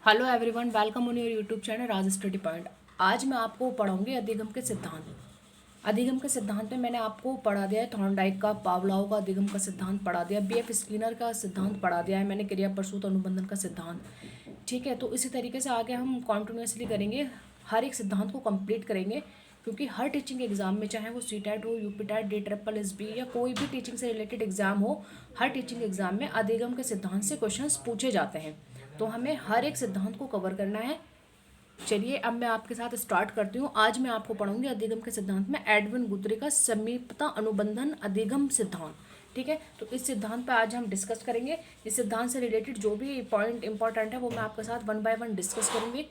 Hello everyone, welcome on your YouTube channel Raj study point. आज मैं आपको पढ़ाऊंगी अधिगम के सिद्धांत। अधिगम के सिद्धांत में मैंने आपको पढ़ा दिया है थॉर्नडाइक का, पावलोव का अधिगम का सिद्धांत पढ़ा दिया, बीएफ स्किनर का सिद्धांत पढ़ा दिया है मैंने, क्रिया प्रसूत अनुबंधन का सिद्धांत। ठीक है, तो इसी तरीके से आगे हम कॉन्टिन्यूसली करेंगे, हर एक सिद्धांत को कंप्लीट करेंगे, क्योंकि हर टीचिंग एग्जाम में, चाहे वो सीटेट हो, यूपीटेट, DSSS या कोई भी टीचिंग से रिलेटेड एग्जाम हो, हर टीचिंग एग्जाम में अधिगम के सिद्धांत से क्वेश्चंस पूछे जाते हैं। तो हमें हर एक सिद्धांत को कवर करना है। चलिए अब मैं आपके साथ स्टार्ट करती हूँ। आज मैं आपको पढ़ूंगी अधिगम के सिद्धांत में एडविन गुथरी का समीपता अनुबंधन अधिगम सिद्धांत। ठीक है, तो इस सिद्धांत पे आज हम डिस्कस करेंगे। इस सिद्धांत से रिलेटेड जो भी पॉइंट इंपॉर्टेंट है वो मैं आपके साथ वन बाय वन डिस्कस करूंगी।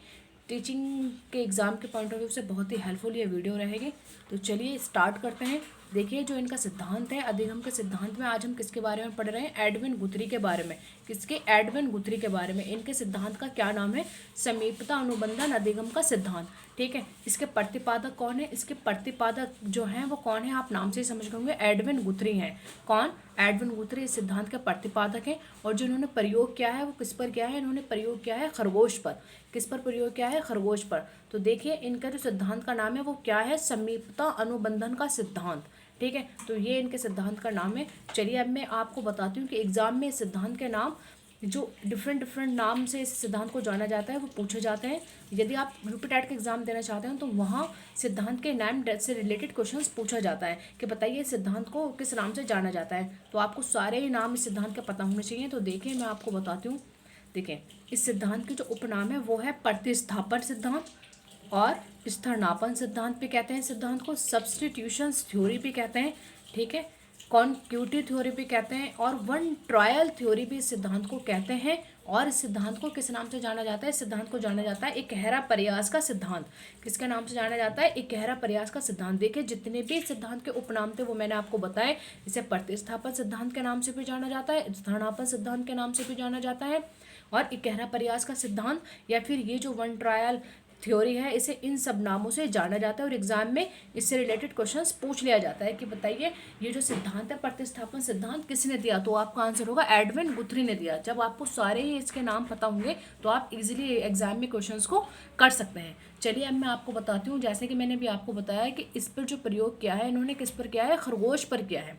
टीचिंग के एग्जाम के पॉइंट ऑफ व्यू से बहुत ही हेल्पफुल ये वीडियो रहेगी। तो चलिए स्टार्ट करते हैं। देखिए, जो इनका सिद्धांत है अधिगम के सिद्धांत में, आज हम किसके बारे में पढ़ रहे हैं? एडविन गुथरी के बारे में। किसके? एडविन गुथरी के बारे में। इनके सिद्धांत का क्या नाम है? समीपता अनुबंधन अधिगम का सिद्धांत। ठीक है, इसके प्रतिपादक कौन है? इसके प्रतिपादक जो हैं वो कौन है? आप नाम से ही समझ गए होंगे, एडविन गुथरी हैं। कौन? एडविन गुथरी इस सिद्धांत के प्रतिपादक हैं। और जो इन्होंने प्रयोग किया है वो किस पर किया है? इन्होंने प्रयोग किया है खरगोश पर। किस पर प्रयोग किया है? खरगोश पर। तो देखिए, इनका जो सिद्धांत का नाम है वो क्या है? समीपता अनुबंधन का सिद्धांत। ठीक है, तो ये इनके सिद्धांत का नाम है। चलिए अब मैं आपको बताती हूँ कि एग्जाम में इस सिद्धांत के नाम, जो डिफरेंट नाम से इस सिद्धांत को जाना जाता है, वो पूछे जाते हैं। यदि आप यूपीटेट का एग्जाम देना चाहते हैं तो वहाँ सिद्धांत के नाम से रिलेटेड क्वेश्चंस पूछा जाता है कि बताइए इस सिद्धांत को किस नाम से जाना जाता है। तो आपको सारे ही नाम इस सिद्धांत के पता होने चाहिए। तो देखिए मैं आपको बताती हूँ। देखिए, इस सिद्धांत के जो उपनाम है वो है प्रतिस्थापन सिद्धांत, और स्थानापन्न सिद्धांत भी कहते हैं। सिद्धांत को सब्स्टिट्यूशन थ्योरी भी कहते हैं। ठीक है, कॉन्क्यूटिव थ्योरी भी कहते हैं, और वन ट्रायल थ्योरी भी इस सिद्धांत को कहते हैं। और इस सिद्धांत को किस नाम से जाना जाता है? इस सिद्धांत को जाना जाता है इकहरा प्रयास का सिद्धांत। किसके नाम से जाना जाता है? इकहरा प्रयास का सिद्धांत। देखिए, जितने भी सिद्धांत के उपनाम थे वो मैंने आपको बताए। इसे प्रतिस्थापन सिद्धांत के नाम से भी जाना जाता है, स्थानापन्न सिद्धांत के नाम से भी जाना जाता है, और इकहरा प्रयास का सिद्धांत, या फिर ये जो वन ट्रायल थ्योरी है, इसे इन सब नामों से जाना जाता है। और एग्जाम में इससे रिलेटेड क्वेश्चंस पूछ लिया जाता है कि बताइए ये जो सिद्धांत है प्रतिस्थापन सिद्धांत किसने दिया? तो आपका आंसर होगा एडविन गुथरी ने दिया। जब आपको सारे ही इसके नाम पता होंगे तो आप इजीली एग्जाम में क्वेश्चंस को कर सकते हैं। चलिए अब मैं आपको बताती हूँ, जैसे कि मैंने भी आपको बताया कि इस पर जो प्रयोग किया है इन्होंने, किस पर किया है? खरगोश पर किया है।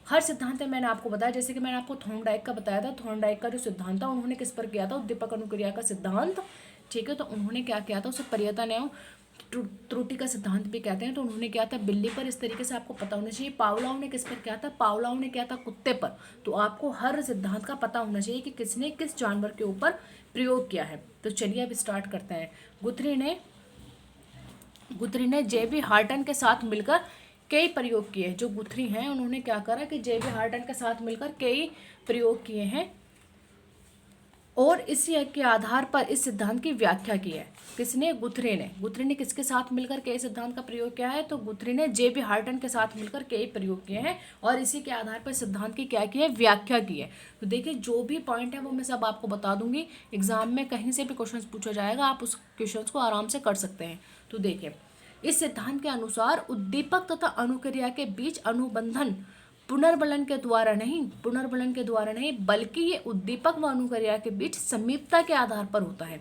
हर सिद्धांत है मैंने आपको बताया, जैसे कि मैंने आपको थॉर्नडाइक का बताया था। थॉर्नडाइक का जो सिद्धांत था उन्होंने किस पर किया था? उद्दीपक अनुक्रिया का सिद्धांत। ठीक है, तो उन्होंने क्या किया था? उसे पर्यतन एवं त्रुटि का सिद्धांत भी कहते हैं। तो उन्होंने किया था बिल्ली पर। इस तरीके से आपको पता होना चाहिए। पावलोव ने किस पर किया था? पावलोव ने किया था कुत्ते पर। तो आपको हर सिद्धांत का पता होना चाहिए कि किसने किस जानवर के ऊपर प्रयोग किया है। तो चलिए अब स्टार्ट करते हैं। गुथरी ने जे.बी. हार्टन के साथ मिलकर कई प्रयोग किए। जो गुथरी हैं उन्होंने क्या करा कि जे.बी. हार्टन के साथ मिलकर कई प्रयोग किए हैं, और इसी के आधार पर इस सिद्धांत की व्याख्या की है। किसने? गुथरी ने किसके साथ मिलकर कई सिद्धांत का प्रयोग किया है? तो गुथरी ने जे.बी. हार्टन के साथ मिलकर कई प्रयोग किए हैं, और इसी के आधार पर सिद्धांत की क्या की है? व्याख्या की है। तो देखिए, जो भी पॉइंट है वो मैं सब आपको बता दूंगी। एग्जाम में कहीं से भी क्वेश्चन पूछा जाएगा, आप उस क्वेश्चन को आराम से कर सकते हैं। तो देखिए, इस सिद्धांत के अनुसार उद्दीपक तथा अनुक्रिया के बीच अनुबंधन पुनर्बलन के द्वारा नहीं, बल्कि ये उद्दीपक व अनुक्रिया के बीच समीपता के आधार पर होता है।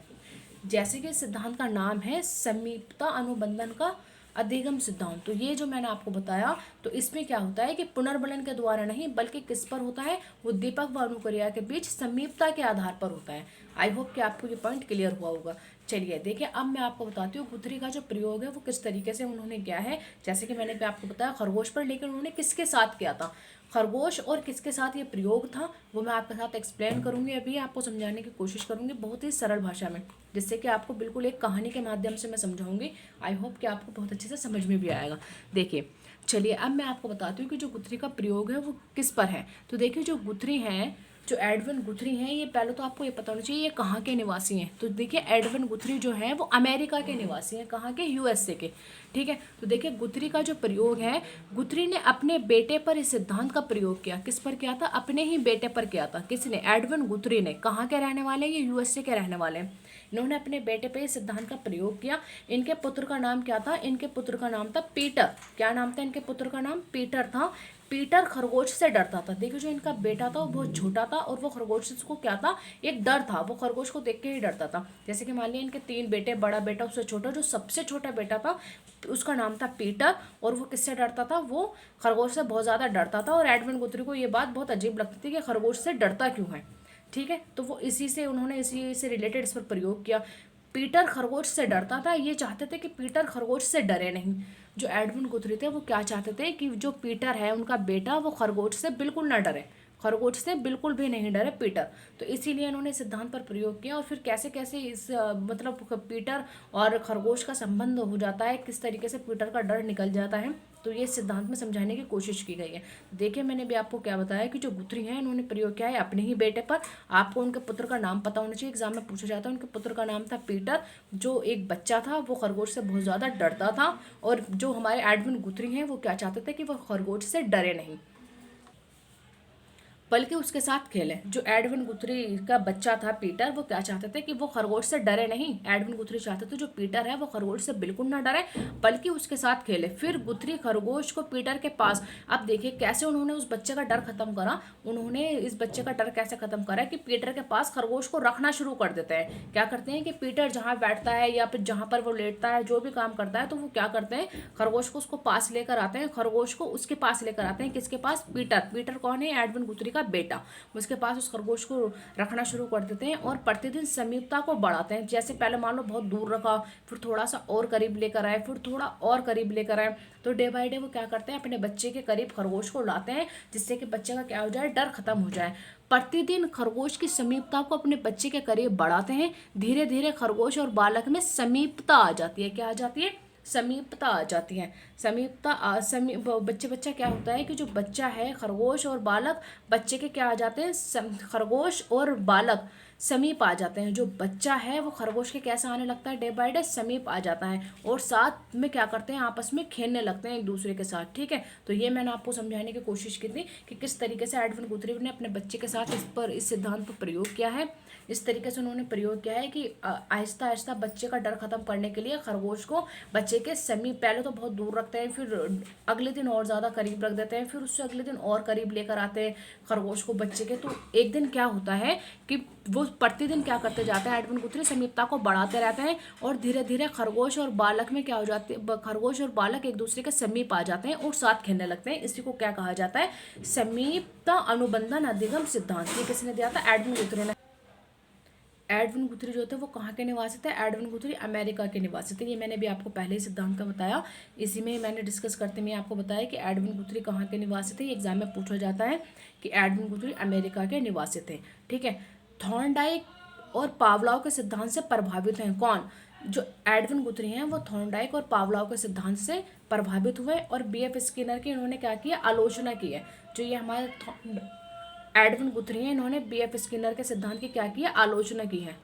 जैसे कि सिद्धांत का नाम है समीपता अनुबंधन का अधिगम सिद्धांत। तो ये जो मैंने आपको बताया, तो इसमें क्या होता है कि पुनर्बलन के द्वारा नहीं, बल्कि किस पर होता है? उद्दीपक व अनुक्रिया के बीच समीपता के आधार पर होता है। आई होप कि आपको ये पॉइंट क्लियर हुआ होगा। चलिए देखिए, अब मैं आपको बताती हूँ गुथरी का जो प्रयोग है वो किस तरीके से उन्होंने किया है। जैसे कि मैंने भी आपको बताया खरगोश पर, लेकिन उन्होंने किसके साथ किया था? खरगोश और किसके साथ ये प्रयोग था वो मैं आपके साथ एक्सप्लेन करूंगी। अभी आपको समझाने की कोशिश करूंगी बहुत ही सरल भाषा में, जिससे कि आपको बिल्कुल एक कहानी के माध्यम से मैं समझाऊंगी। आई होप कि आपको बहुत अच्छे से समझ में भी आएगा। देखिए, चलिए अब मैं आपको बताती हूँ कि जो गुथरी का प्रयोग है वो किस पर है। तो देखिए, जो गुथरी हैं, जो एडविन गुथरी हैं, ये पहले तो आपको ये पता होना चाहिए ये कहाँ के निवासी हैं। तो देखिए, एडविन गुथरी जो है वो अमेरिका के निवासी हैं। कहाँ के? यूएसए के। ठीक है, तो देखिए गुथरी का जो प्रयोग है, गुथरी ने अपने बेटे पर इस सिद्धांत का प्रयोग किया। किस पर किया था? अपने ही बेटे पर किया था। किसने? एडविन गुथरी ने। कहाँ के रहने वाले? ये यूएसए के रहने वाले हैं। इन्होंने अपने बेटे पे इस सिद्धांत का प्रयोग किया। इनके पुत्र का नाम क्या था? इनके पुत्र का नाम था पीटर। क्या नाम था इनके पुत्र का? नाम पीटर था। पीटर खरगोश से डरता था। देखिए जो इनका बेटा था वो बहुत छोटा था और वो खरगोश से उसको क्या था, एक डर था, वो खरगोश को देख के ही डरता था। जैसे कि मान लिया इनके 3 बेटे, बड़ा बेटा उससे छोटा, जो सबसे छोटा बेटा था उसका नाम था पीटर, और वो किससे डरता था, वो खरगोश से बहुत ज़्यादा डरता था। और एडविन गुथरी को ये बात बहुत अजीब लगती थी कि खरगोश से डरता क्यों है। ठीक है, तो वो इसी से उन्होंने इसी से रिलेटेड इस पर प्रयोग किया। पीटर खरगोश से डरता था, ये चाहते थे कि पीटर खरगोश से डरे नहीं। जो एडविन गुथरी थे वो क्या चाहते थे कि जो पीटर है उनका बेटा, वो खरगोश से बिल्कुल ना डरे, खरगोश से बिल्कुल भी नहीं डरे पीटर। तो इसीलिए इन्होंने सिद्धांत पर प्रयोग किया। और फिर कैसे कैसे इस मतलब पीटर और खरगोश का संबंध हो जाता है, किस तरीके से पीटर का डर निकल जाता है, तो ये सिद्धांत में समझाने की कोशिश की गई है। देखिए मैंने भी आपको क्या बताया कि जो गुथरी हैं इन्होंने प्रयोग किया है अपने ही बेटे पर। आपको उनके पुत्र का नाम पता होना चाहिए, एग्जाम में पूछा जाता है। उनके पुत्र का नाम था पीटर, जो एक बच्चा था, वो खरगोश से बहुत ज़्यादा डरता था। और जो हमारे एडविन गुथरी हैं वो क्या चाहते थे कि वो खरगोश से डरे नहीं, बल्कि उसके साथ खेले। जो एडविन गुथरी का बच्चा था पीटर, वो क्या चाहते थे कि वो खरगोश से डरे नहीं। एडविन गुथरी चाहते थे जो पीटर है वो खरगोश से बिल्कुल ना डरे, बल्कि उसके साथ खेले। फिर गुथरी खरगोश को पीटर के पास, अब देखिए कैसे उन्होंने उस बच्चे का डर खत्म करा। उन्होंने इस बच्चे का डर कैसे खत्म करा कि पीटर के पास खरगोश को रखना शुरू कर देते हैं। क्या करते हैं कि पीटर जहाँ बैठता है या फिर जहाँ पर वो लेटता है, जो भी काम करता है, तो वो क्या करते हैं, खरगोश को उसको पास लेकर आते हैं, खरगोश को उसके पास लेकर आते हैं। किसके पास, पीटर। पीटर कौन है, एडविन गुथरी का बेटा। उसके पास उस खरगोश को रखना शुरू कर देते हैं और प्रतिदिन समीपता को बढ़ाते हैं। जैसे पहले मान लो बहुत दूर रखा, फिर थोड़ा सा और करीब लेकर आए, फिर थोड़ा और करीब लेकर आए। तो डे बाय डे वो क्या करते हैं, अपने बच्चे के करीब खरगोश को लाते हैं, जिससे कि बच्चे का क्या हो जाए, डर खत्म हो जाए। प्रतिदिन खरगोश की समीपता को अपने बच्चे के करीब बढ़ाते हैं। धीरे धीरे खरगोश और बालक में समीपता आ जाती है। क्या आ जाती है, समीपता आ जाती है। बच्चे बच्चा क्या होता है कि जो बच्चा है, खरगोश और बालक, बच्चे के क्या आ जाते हैं, खरगोश और बालक समीप आ जाते हैं। जो बच्चा है वो खरगोश के कैसा आने लगता है, डे बाय डे समीप आ जाता है, और साथ में क्या करते हैं, आपस में खेलने लगते हैं एक दूसरे के साथ। ठीक है, तो ये मैंने आपको समझाने की कोशिश की थी कि किस तरीके से एडविन गुथरी ने अपने बच्चे के साथ इस सिद्धांत पर प्रयोग किया है। इस तरीके से उन्होंने प्रयोग किया है कि आहिस्ता आहिस्ता बच्चे का डर खत्म करने के लिए खरगोश को बच्चे के समीप, पहले तो बहुत दूर रखते हैं, फिर अगले दिन और ज़्यादा करीब रख देते हैं, फिर उससे अगले दिन और करीब लेकर आते हैं खरगोश को बच्चे के। तो एक दिन क्या होता है कि वो प्रतिदिन क्या करते जाते हैं, एडविन गुथरी समीपता को बढ़ाते रहते हैं, और धीरे धीरे खरगोश और बालक में क्या हो जाती है, खरगोश और बालक एक दूसरे के समीप आ जाते हैं और साथ खेलने लगते हैं। इसी को क्या कहा जाता है, समीपता अनुबंधन अधिगम सिद्धांत। ये किसने दिया था, एडविन गुथरी ने। एडविन गुथरी जो थे वो कहाँ के निवासी थे, एडविन गुथरी अमेरिका के निवासी थे। ये मैंने भी आपको पहले ही सिद्धांत का बताया, इसी में मैंने डिस्कस करते में आपको बताया कि एडविन गुथरी कहाँ के निवासी थे। एग्जाम में पूछा जाता है कि एडविन गुथरी अमेरिका के निवासी थे। ठीक है, थॉर्नडाइक और पावलोव के सिद्धांत से प्रभावित हैं कौन, जो एडविन गुथरी हैं वो थॉर्नडाइक और पावलोव के सिद्धांत से प्रभावित हुए, और बीएफ स्किनर की इन्होंने क्या किया, आलोचना की है। जो ये हमारे एडविन गुथरी हैं, इन्होंने बीएफ स्किनर के सिद्धांत की क्या की है, आलोचना की है।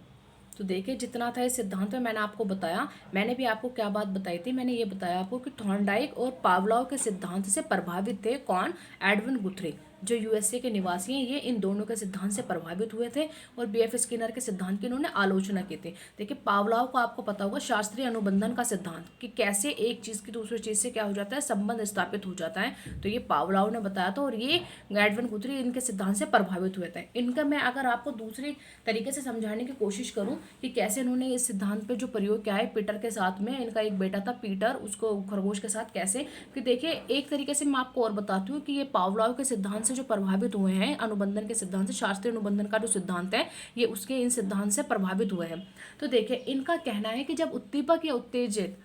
तो देखिए जितना था इस सिद्धांत में मैंने आपको बताया। मैंने भी आपको क्या बात बताई थी, मैंने ये बताया आपको कि थॉर्नडाइक और पावलोव के सिद्धांत से प्रभावित थे कौन, एडविन गुथरी। जो यूएसए के निवासी हैं ये इन दोनों के सिद्धांत से प्रभावित हुए थे, और बीएफ स्किनर के सिद्धांत की इन्होंने आलोचना की थी। देखिए पावलोव को आपको पता होगा शास्त्रीय अनुबंधन का सिद्धांत, कि कैसे एक चीज़ की दूसरी चीज़ से क्या हो जाता है, संबंध स्थापित हो जाता है। तो ये पावलोव ने बताया था, और ये एडविन गुथरी इनके सिद्धांत से प्रभावित हुए थे। इनका मैं अगर आपको दूसरी तरीके से समझाने की कोशिश करूँ कि कैसे इन्होंने इस सिद्धांत पे जो प्रयोग किया है पीटर के साथ में, इनका एक बेटा था पीटर, उसको खरगोश के साथ कैसे, कि देखिए एक तरीके से मैं आपको और बताती हूँ कि ये पावलोव के सिद्धांत से जो प्रभावित हुए हैं, अनुबंधन के सिद्धांत से, शास्त्रीय अनुबंधन का जो सिद्धांत है ये उसके इन सिद्धांत से प्रभावित हुए हैं। तो देखिए इनका कहना है कि जब उद्दीपक या उत्तेजित,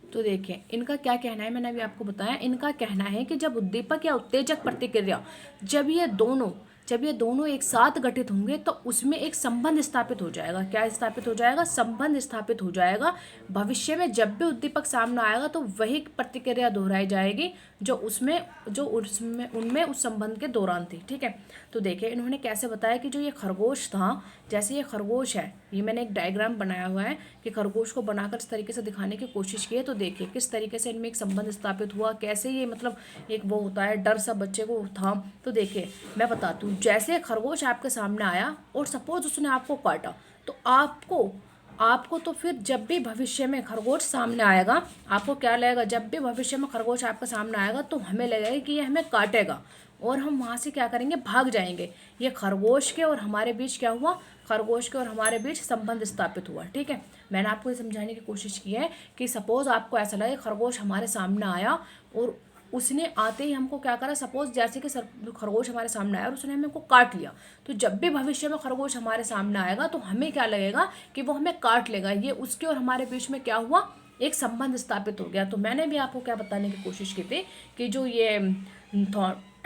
तो देखिए इनका क्या कहना है, मैंने अभी आपको बताया। इनका कहना है कि जब उद्दीपक या उत्तेजक प्रतिक्रिया, जब ये दोनों एक साथ गठित होंगे तो उसमें एक संबंध स्थापित हो जाएगा। क्या स्थापित हो जाएगा, संबंध स्थापित हो जाएगा। भविष्य में जब भी उद्दीपक सामने आएगा तो वही प्रतिक्रिया दोहराई जाएगी जो उनमें उस संबंध के दौरान थी। ठीक है, तो देखिए इन्होंने कैसे बताया कि जो ये खरगोश था, जैसे ये खरगोश है, ये मैंने एक डायग्राम बनाया हुआ है कि खरगोश को बनाकर इस तरीके से दिखाने की कोशिश की है। तो देखिए किस तरीके से इनमें एक संबंध स्थापित हुआ, कैसे ये मतलब एक वो होता है, डर सा बच्चे को था। तो देखिए मैं बताती हूँ, जैसे खरगोश आपके सामने आया और सपोज उसने आपको काटा, तो आपको आपको तो फिर जब भी भविष्य में खरगोश सामने आएगा, आपको क्या लगेगा, जब भी भविष्य में खरगोश आपके सामने आएगा तो हमें लगेगा कि ये हमें काटेगा और हम वहाँ से क्या करेंगे, भाग जाएंगे। ये खरगोश के और हमारे बीच क्या हुआ, खरगोश के और हमारे बीच संबंध स्थापित हुआ। ठीक है, मैंने आपको ये समझाने की कोशिश की है कि सपोज आपको ऐसा लगे खरगोश हमारे सामने आया और उसने आते ही हमको क्या करा, सपोज जैसे कि खरगोश हमारे सामने आया और उसने हमको काट लिया, तो जब भी भविष्य में खरगोश हमारे सामने आएगा तो हमें क्या लगेगा कि वो हमें काट लेगा। ये उसके और हमारे बीच में क्या हुआ, एक संबंध स्थापित हो गया। तो मैंने भी आपको क्या बताने की कोशिश की थी कि जो ये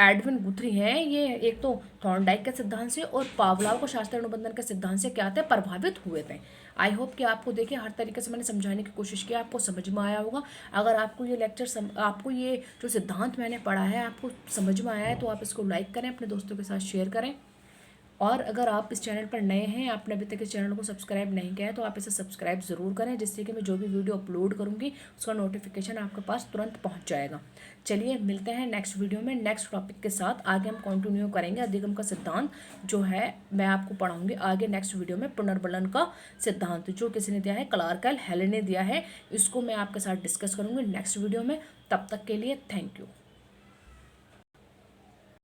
एडविन गुथरी हैं, ये एक तो थॉर्नडाइक के सिद्धांत से और पावलोव को शास्त्रीय अनुबंधन के सिद्धांत से क्या थे, प्रभावित हुए थे। आई होप कि आपको देखिए हर तरीके से मैंने समझाने की कोशिश की, आपको समझ में आया होगा। अगर आपको ये लेक्चर आपको ये जो सिद्धांत मैंने पढ़ा है आपको समझ में आया है तो आप इसको लाइक करें, अपने दोस्तों के साथ शेयर करें। और अगर आप इस चैनल पर नए हैं, आपने अभी तक इस चैनल को सब्सक्राइब नहीं किया है तो आप इसे सब्सक्राइब ज़रूर करें, जिससे कि मैं जो भी वीडियो अपलोड करूँगी उसका नोटिफिकेशन आपके पास तुरंत पहुँच जाएगा। चलिए मिलते हैं नेक्स्ट वीडियो में नेक्स्ट टॉपिक के साथ। आगे हम कंटिन्यू करेंगे अधिगम का सिद्धांत जो है मैं आपको पढ़ाऊँगी आगे नेक्स्ट वीडियो में। पुनर्बलन का सिद्धांत जो किसी ने दिया है, क्लार्क एल हेले ने दिया है, इसको मैं आपके साथ डिस्कस करूँगी नेक्स्ट वीडियो में। तब तक के लिए थैंक यू।